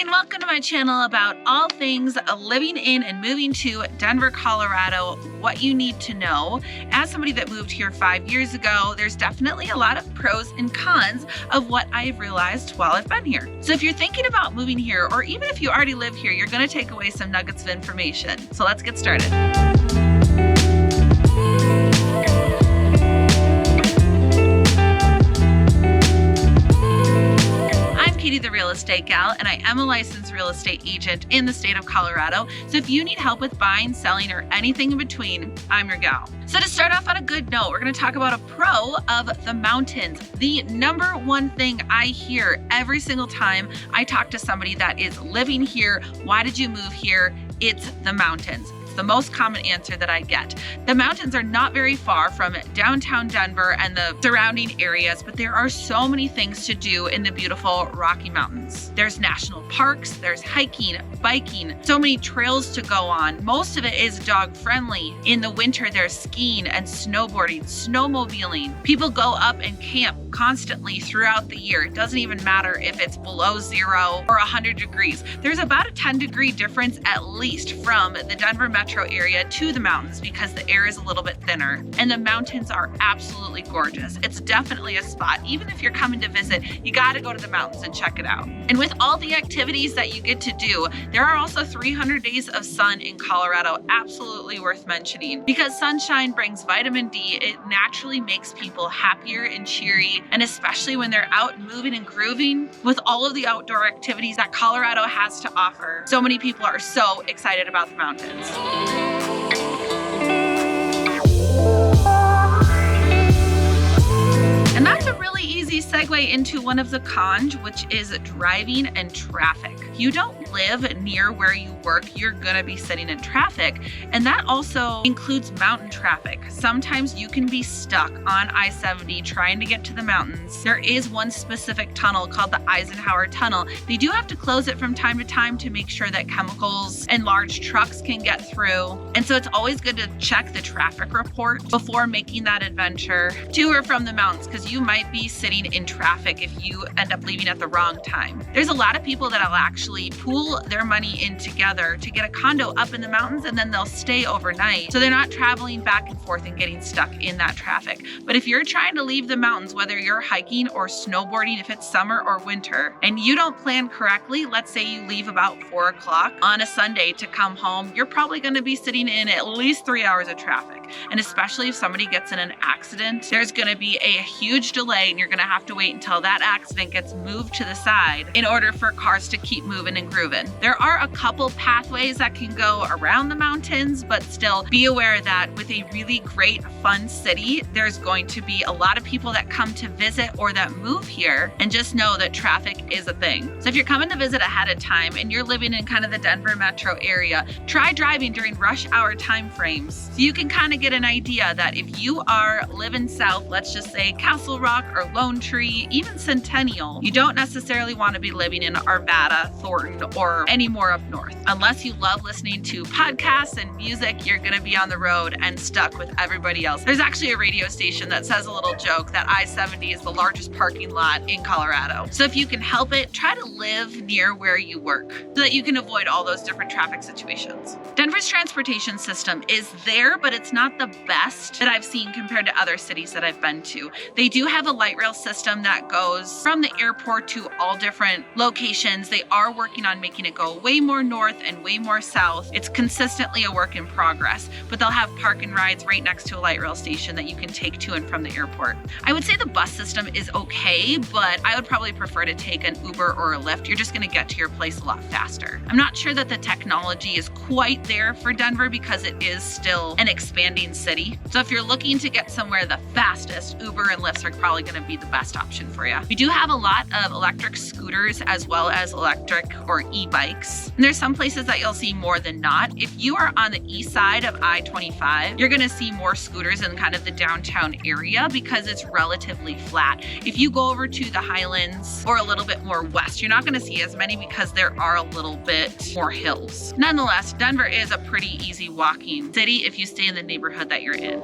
and welcome to my channel about all things living in and moving to Denver, Colorado, what you need to know. As somebody that moved here 5 years ago, there's definitely a lot of pros and cons of what I've realized while I've been here. So if you're thinking about moving here, or even if you already live here, you're going to take away some nuggets of information. So let's get started. Katie, the real estate gal, and I am a licensed real estate agent in the state of Colorado. So if you need help with buying, selling, or anything in between, I'm your gal. So to start off on a good note, we're going to talk about a pro of the mountains. The number one thing I hear every single time I talk to somebody that is living here, why did you move here? It's the mountains. The most common answer that I get. The mountains are not very far from downtown Denver and the surrounding areas, but there are so many things to do in the beautiful Rocky Mountains. There's national parks, there's hiking, biking, so many trails to go on. Most of it is dog friendly. In the winter, there's skiing and snowboarding, snowmobiling. People go up and camp constantly throughout the year. It doesn't even matter if it's below 0 or 100 degrees. There's about a 10-degree difference at least from the Denver metro area to the mountains because the air is a little bit thinner, and the mountains are absolutely gorgeous. It's definitely a spot. Even if you're coming to visit, you got to go to the mountains and check it out. And with all the activities that you get to do, there are also 300 days of sun in Colorado, absolutely worth mentioning. Because sunshine brings vitamin D, it naturally makes people happier and cheery, and especially when they're out moving and grooving with all of the outdoor activities that Colorado has to offer. So many people are so excited about the mountains. And that's a really easy segue into one of the cons, which is driving and traffic. You don't live near where you work, you're gonna be sitting in traffic. And that also includes mountain traffic. Sometimes you can be stuck on I-70 trying to get to the mountains. There is one specific tunnel called the EISENHOWER tunnel. They do have to close it from time to time to make sure that chemicals and large trucks can get through. And so it's always good to check the traffic report before making that adventure to or from the mountains, because you might be sitting in traffic if you end up leaving at the wrong time. There's a lot of people that'll actually pool their money in together to get a condo up in the mountains, and then they'll stay overnight. So they're not traveling back and forth and getting stuck in that traffic. But if you're trying to leave the mountains, whether you're hiking or snowboarding, if it's summer or winter, and you don't plan correctly, let's say you leave about 4 o'clock on a Sunday to come home, you're probably going to be sitting in at least 3 hours of traffic. And especially if somebody gets in an accident, there's going to be a huge delay, and you're going to have to wait until that accident gets moved to the side in order for cars to keep moving and grooving. There are a couple pathways that can go around the mountains, but still be aware that with a really great, fun city, there's going to be a lot of people that come to visit or that move here, and just know that traffic is a thing. So if you're coming to visit ahead of time and you're living in kind of the Denver metro area, try driving during rush hour time frames so you can kind of get an idea that if you are living south, let's just say Castle Rock or Lone Tree, even Centennial, you don't necessarily want to be living in Arvada, Thornton, or any more up north. Unless you love listening to podcasts and music, you're going to be on the road and stuck with everybody else. There's actually a radio station that says a little joke that I-70 is the largest parking lot in Colorado. So if you can help it, try to live near where you work so that you can avoid all those different traffic situations. Denver's transportation system is there, but it's not the best that I've seen compared to other cities that I've been to. They do have a light rail system that goes from the airport to all different locations. They are working on making it go way more north and way more south. It's consistently a work in progress, but they'll have park and rides right next to a light rail station that you can take to and from the airport. I would say the bus system is okay, but I would probably prefer to take an Uber or a Lyft. You're just going to get to your place a lot faster. I'm not sure that the technology is quite there for Denver because it is still an expanding city. So if you're looking to get somewhere the fastest, Uber and Lyfts are probably going to be the best option for you. We do have a lot of electric scooters as well as electric or e-bikes. And there's some places that you'll see more than not. If you are on the east side of I-25, you're going to see more scooters in kind of the downtown area because it's relatively flat. If you go over to the Highlands or a little bit more west, you're not going to see as many because there are a little bit more hills. Nonetheless, Denver is a pretty easy walking city if you stay in the neighborhood that you're in.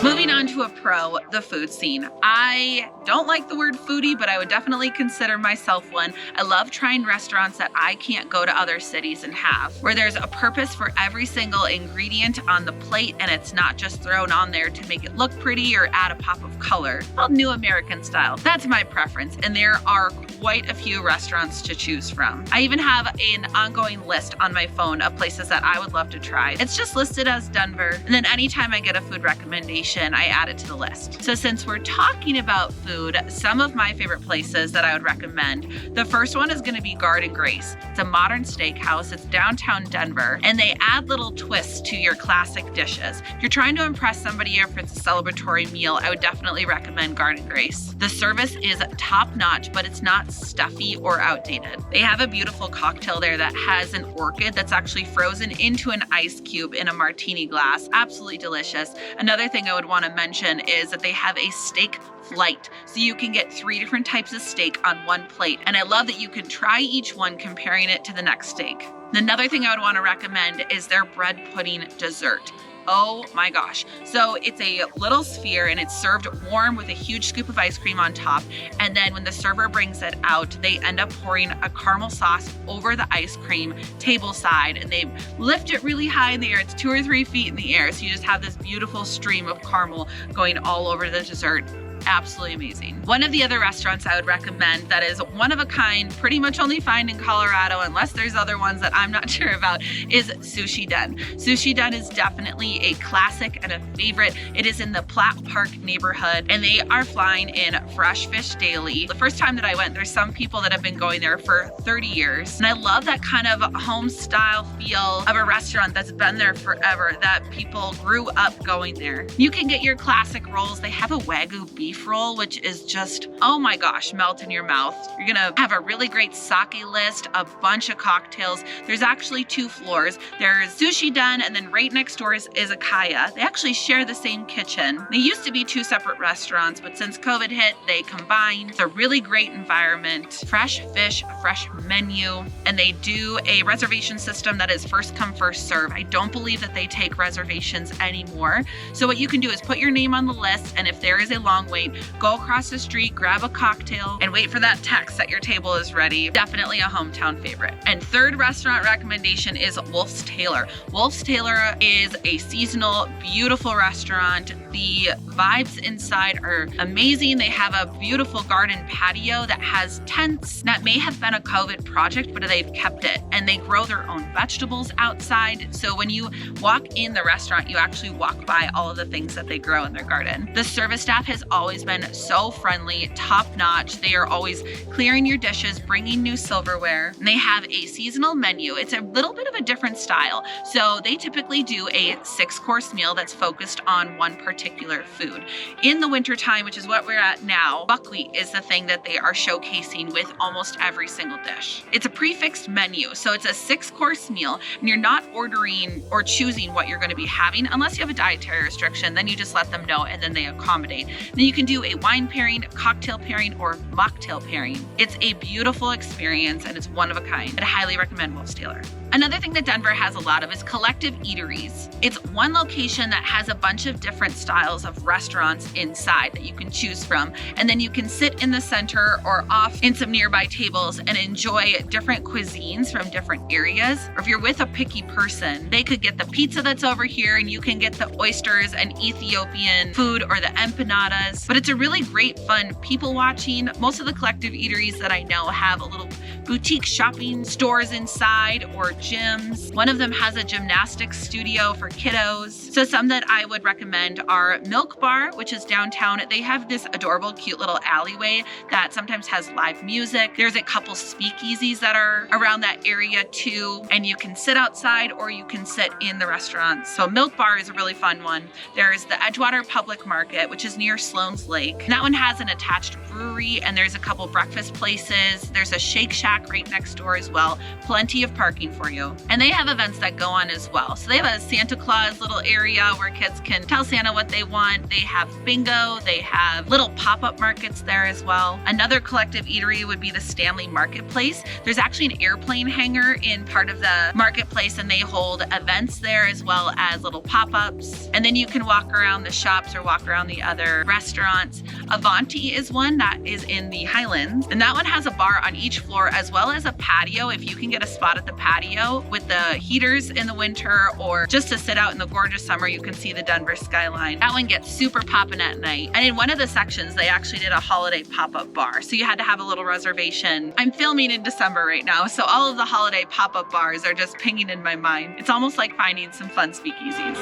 Moving on to to a pro, the food scene. I don't like the word foodie, but I would definitely consider myself one. I love trying restaurants that I can't go to other cities and have, where there's a purpose for every single ingredient on the plate and it's not just thrown on there to make it look pretty or add a pop of color. Called New American style. That's my preference, and there are quite a few restaurants to choose from. I even have an ongoing list on my phone of places that I would love to try. It's just listed as Denver, and then anytime I get a food recommendation, I add it to the list. So since we're talking about food, some of my favorite places that I would recommend, the first one is gonna be Garden Grace. It's a modern steakhouse, it's downtown Denver, and they add little twists to your classic dishes. If you're trying to impress somebody or if it's a celebratory meal, I would definitely recommend Garden Grace. The service is top notch, but it's not stuffy or outdated. They have a beautiful cocktail there that has an orchid that's actually frozen into an ice cube in a martini glass. Absolutely delicious. Another thing I would want to mention is that they have a steak flight. So you can get 3 different types of steak on one plate. And I love that you can try each one comparing it to the next steak. Another thing I would want to recommend is their bread pudding dessert. Oh my gosh. So it's a little sphere and it's served warm with a huge scoop of ice cream on top. And then when the server brings it out, they end up pouring a caramel sauce over the ice cream table side, and they lift it really high in the air. It's 2 or 3 feet in the air. So you just have this beautiful stream of caramel going all over the dessert. Absolutely amazing. One of the other restaurants I would recommend that is one of a kind, pretty much only found in Colorado, unless there's other ones that I'm not sure about, is Sushi Den. Sushi Den is definitely a classic and a favorite. It is in the Platt Park neighborhood, and they are flying in fresh fish daily. The first time that I went, there's some people that have been going there for 30 years. And I love that kind of home style feel of a restaurant that's been there forever, that people grew up going there. You can get your classic rolls. They have a Wagyu beef roll, which is just, oh my gosh, melt in your mouth. You're gonna have a really great sake list, a bunch of cocktails. There's actually 2 floors. There's Sushi Den, and then right next door is IZAKAYA. They actually share the same kitchen. They used to be 2 separate restaurants, but since COVID hit, they combined. It's a really great environment. Fresh fish, fresh menu, and they do a reservation system that is first come, first serve. I don't believe that they take reservations anymore. So what you can do is put your name on the list, and if there is a long wait, go across the street, grab a cocktail, and wait for that text that your table is ready. Definitely a hometown favorite. And third restaurant recommendation is Wolf's Tailor. Wolf's Tailor is a seasonal, beautiful restaurant. The vibes inside are amazing. They have a beautiful garden patio that has tents. That may have been a COVID project, but they've kept it. And they grow their own vegetables outside. So when you walk in the restaurant, you actually walk by all of the things that they grow in their garden. The service staff has always been so friendly, top notch. They are always clearing your dishes, bringing new silverware. And they have a seasonal menu. It's a little bit of a different style. So they typically do a 6-course meal that's focused on one particular food. In the wintertime, which is what we're at now, buckwheat is the thing that they are showcasing with almost every single dish. It's a prefixed menu. So it's a 6-course meal, and you're not ordering or choosing what you're going to be having unless you have a dietary restriction. Then you just let them know and then they accommodate. Then you can do a wine pairing, cocktail pairing, or mocktail pairing. It's a beautiful experience and it's one of a kind. I'd highly recommend Wolf's Tailor. Another thing that Denver has a lot of is collective eateries. It's one location that has a bunch of different styles of restaurants inside that you can choose from. And then you can sit in the center or off in some nearby tables and enjoy different cuisines from different areas. Or if you're with a picky person, they could get the pizza that's over here and you can get the oysters and Ethiopian food or the empanadas. But it's a really great, fun people watching. Most of the collective eateries that I know have a little boutique shopping stores inside or gyms. One of them has a gymnastics studio for kiddos. So some that I would recommend are Milk Bar, which is downtown. They have this adorable, cute little alleyway that sometimes has live music. There's a couple speakeasies that are around that area too. And you can sit outside or you can sit in the restaurants. So Milk Bar is a really fun one. There's the Edgewater Public Market, which is near Sloan's Lake. And that one has an attached brewery and there's a couple breakfast places. There's a Shake Shack track right next door as well. Plenty of parking for you. And they have events that go on as well. So they have a Santa Claus little area where kids can tell Santa what they want. They have bingo. They have little pop-up markets there as well. Another collective eatery would be the Stanley Marketplace. There's actually an airplane hangar in part of the marketplace, and they hold events there as well as little pop-ups. And then you can walk around the shops or walk around the other restaurants. AVANTI is one that is in the Highlands, and that one has a bar on each floor as well as a patio if you can get a spot at the patio with the heaters in the winter, or just to sit out in the gorgeous summer. You can see the Denver skyline. That one gets super poppin' at night. And in one of the sections, they actually did a holiday pop-up bar, so you had to have a little reservation. I'm filming in December right now, so all of the holiday pop-up bars are just pinging in my mind. It's almost like finding some fun speakeasies.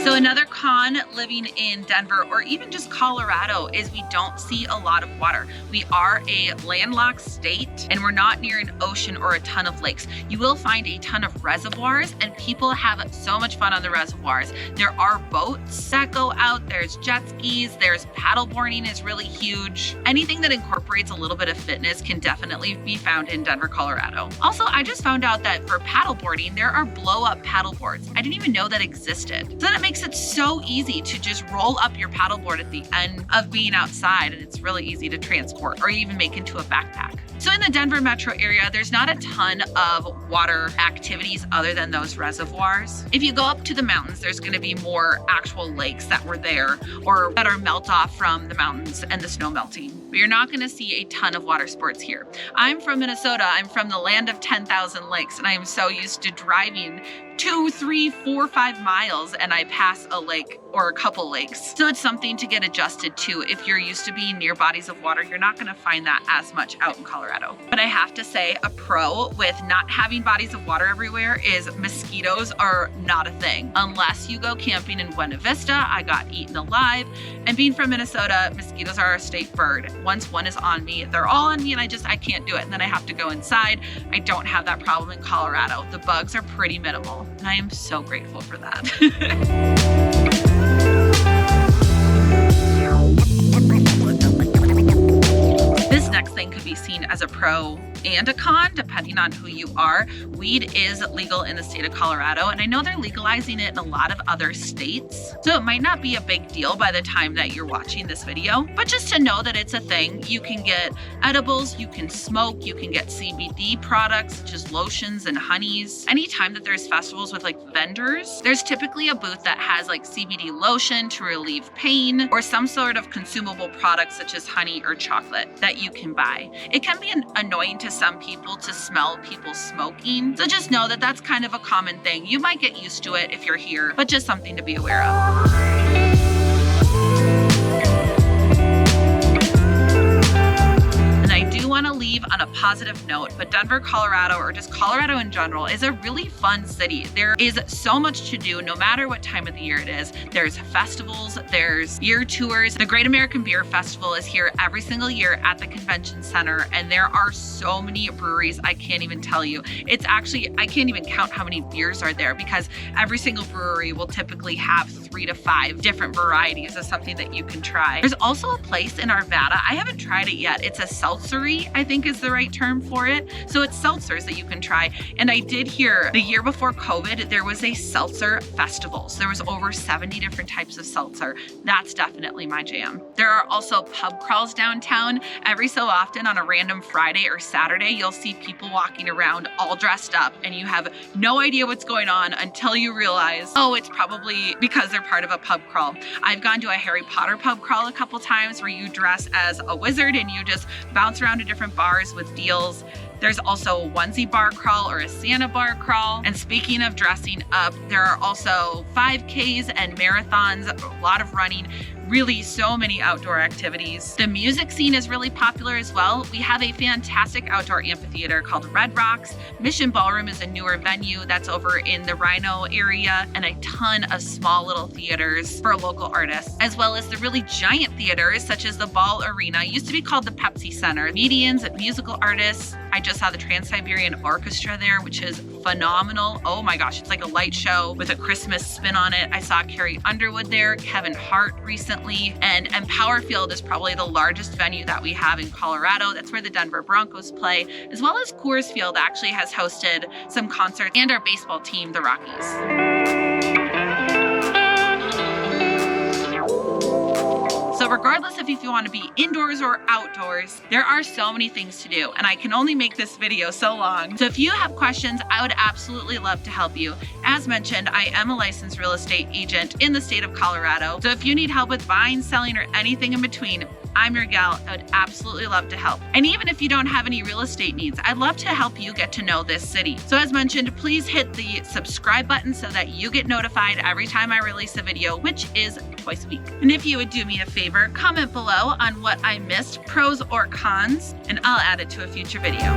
So another con living in Denver or even just Colorado is we don't see a lot of water. We are a landlocked state and we're not near an ocean or a ton of lakes. You will find a ton of reservoirs and people have so much fun on the reservoirs. There are boats that go out, there's jet skis, there's paddleboarding is really huge. Anything that incorporates a little bit of fitness can definitely be found in Denver, Colorado. Also, I just found out that for paddleboarding, there are blow-up paddleboards. I didn't even know that existed. So that makes it so easy to just roll up your paddleboard at the end of being outside, and it's really easy to transport or even make into a backpack. So in the Denver metro area, there's not a ton of water activities other than those reservoirs. If you go up to the mountains, there's going to be more actual lakes that were there or that are melt off from the mountains and the snow melting. But you're not going to see a ton of water sports here. I'm from Minnesota. I'm from the land of 10,000 lakes, and I am so used to driving 2, 3, 4, 5 miles and I pass a lake or a couple lakes. So it's something to get adjusted to. If you're used to being near bodies of water, you're not going to find that as much out in Colorado. But I have to say, a pro with not having bodies of water everywhere is mosquitoes are not a thing. Unless you go camping in Buena Vista, I got eaten alive. And being from Minnesota, mosquitoes are a state bird. Once one is on me, they're all on me and I can't do it. And then I have to go inside. I don't have that problem in Colorado. The bugs are pretty minimal. And I am so grateful for that. This next thing could be seen as a pro and a con, depending on who you are. Weed is legal in the state of Colorado, and I know they're legalizing it in a lot of other states. So it might not be a big deal by the time that you're watching this video, but just to know that it's a thing. You can get edibles, you can smoke, you can get CBD products such as lotions and honeys. Anytime that there's festivals with like vendors, there's typically a booth that has like CBD lotion to relieve pain or some sort of consumable product such as honey or chocolate that you can buy. It can be annoying to some people to smell people smoking, so just know that that's kind of a common thing. You might get used to it if you're here, but just something to be aware of. Want to leave on a positive note, but Denver, Colorado, or just Colorado in general, is a really fun city. There is so much to do no matter what time of the year it is. There's festivals, there's beer tours. The Great American Beer Festival is here every single year at the convention center, and there are so many breweries, I can't even tell you. It's actually, I can't even count how many beers are there because every single brewery will typically have 3 to 5 different varieties of something that you can try. There's also a place in Arvada, I haven't tried it yet. It's a seltzery, I think is the right term for it. So it's seltzers that you can try. And I did hear the year before COVID, there was a seltzer festival. So there was over 70 different types of seltzer. That's definitely my jam. There are also pub crawls downtown. Every so often on a random Friday or Saturday, you'll see people walking around all dressed up and you have no idea what's going on until you realize, oh, it's probably because they're part of a pub crawl. I've gone to a Harry Potter pub crawl a couple times where you dress as a wizard and you just bounce around to different bars with deals. There's also a onesie bar crawl or a Santa bar crawl. And speaking of dressing up, there are also 5Ks and marathons, a lot of running, really so many outdoor activities. The music scene is really popular as well. We have a fantastic outdoor amphitheater called Red Rocks. Mission Ballroom is a newer venue that's over in the Rhino area, and a ton of small little theaters for local artists, as well as the really giant theaters such as the Ball Arena, used to be called the Pepsi Center. Comedians, musical artists, I just saw the Trans-Siberian Orchestra there, which is phenomenal. Oh my gosh, it's like a light show with a Christmas spin on it. I saw Carrie Underwood there, Kevin Hart recently, and Empower Field is probably the largest venue that we have in Colorado. That's where the Denver Broncos play, as well as Coors Field actually has hosted some concerts, and our baseball team, the Rockies. So regardless of if you want to be indoors or outdoors, there are so many things to do, and I can only make this video so long. So if you have questions, I would absolutely love to help you. As mentioned, I am a licensed real estate agent in the state of Colorado. So if you need help with buying, selling, or anything in between, I'm your gal. I would absolutely love to help. And even if you don't have any real estate needs, I'd love to help you get to know this city. So as mentioned, please hit the subscribe button so that you get notified every time I release a video, which is twice a week. And if you would do me a favor, comment below on what I missed, pros or cons, and I'll add it to a future video.